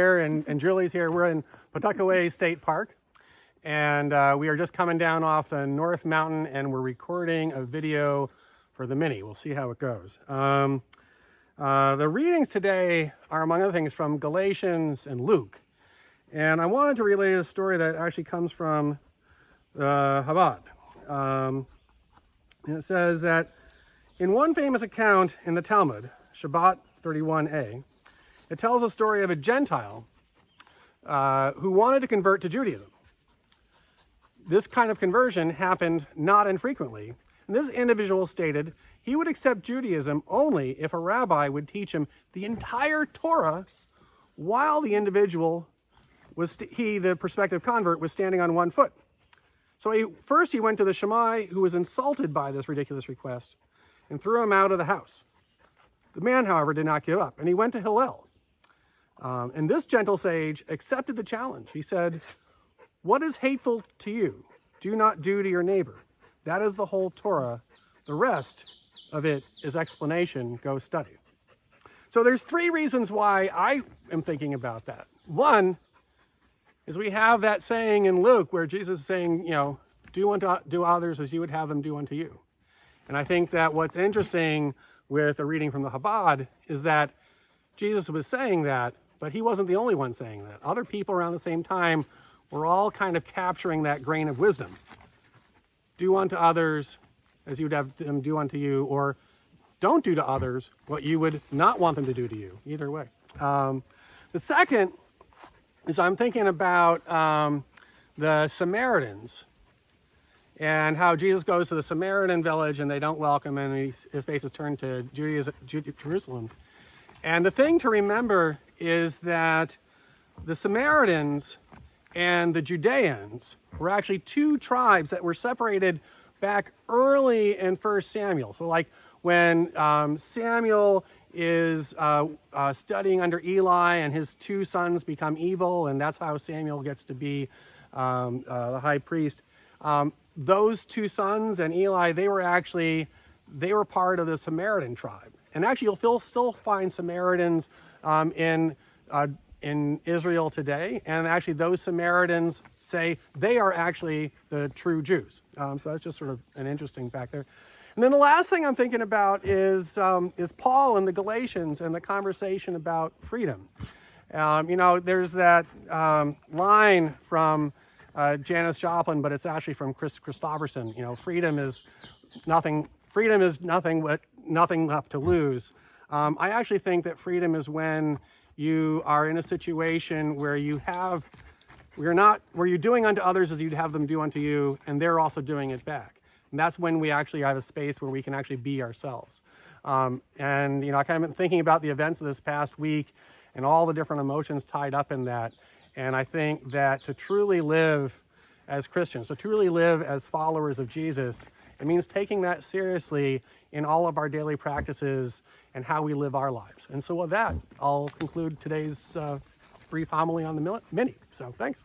And Julie's here. We're in Pawtuckaway State Park, and we are just coming down off the North Mountain, and we're recording a video for the Mini. We'll see how it goes. The readings today are, among other things, from Galatians and Luke, and I wanted to relate a story that actually comes from Chabad. And it says that in one famous account in the Talmud, Shabbat 31a, it tells a story of a Gentile who wanted to convert to Judaism. This kind of conversion happened not infrequently. And this individual stated he would accept Judaism only if a rabbi would teach him the entire Torah while the individual the prospective convert, was standing on one foot. So first he went to the Shammai, who was insulted by this ridiculous request, and threw him out of the house. The man, however, did not give up, and he went to Hillel. And this gentle sage accepted the challenge. He said, "What is hateful to you, do not do to your neighbor. That is the whole Torah. The rest of it is explanation. Go study." So there's three reasons why I am thinking about that. One is we have that saying in Luke where Jesus is saying, do others as you would have them do unto you. And I think that what's interesting with a reading from the Chabad is that Jesus was saying that, but he wasn't the only one saying that. Other people around the same time were all kind of capturing that grain of wisdom. Do unto others as you would have them do unto you, or don't do to others what you would not want them to do to you. Either way. The second is I'm thinking about the Samaritans and how Jesus goes to the Samaritan village and they don't welcome him, and his face is turned to Jerusalem. And the thing to remember is that the Samaritans and the Judeans were actually two tribes that were separated back early in 1 Samuel. So like when Samuel is studying under Eli and his two sons become evil, and that's how Samuel gets to be the high priest. Those two sons and Eli, they were part of the Samaritan tribe. And actually you'll still find Samaritans in Israel today. And actually those Samaritans say they are actually the true Jews. So that's just sort of an interesting fact there. And then the last thing I'm thinking about is Paul and the Galatians and the conversation about freedom. There's that line from Janis Joplin, but it's actually from Chris Christopherson. Freedom is nothing but nothing left to lose. I actually think that freedom is when you are in a situation where you're doing unto others as you'd have them do unto you, and they're also doing it back. And that's when we actually have a space where we can actually be ourselves. I kind of been thinking about the events of this past week and all the different emotions tied up in that. And I think that to truly live as Christians, to truly live as followers of Jesus, it means taking that seriously in all of our daily practices and how we live our lives. And so with that, I'll conclude today's brief homily on the Mini. So thanks.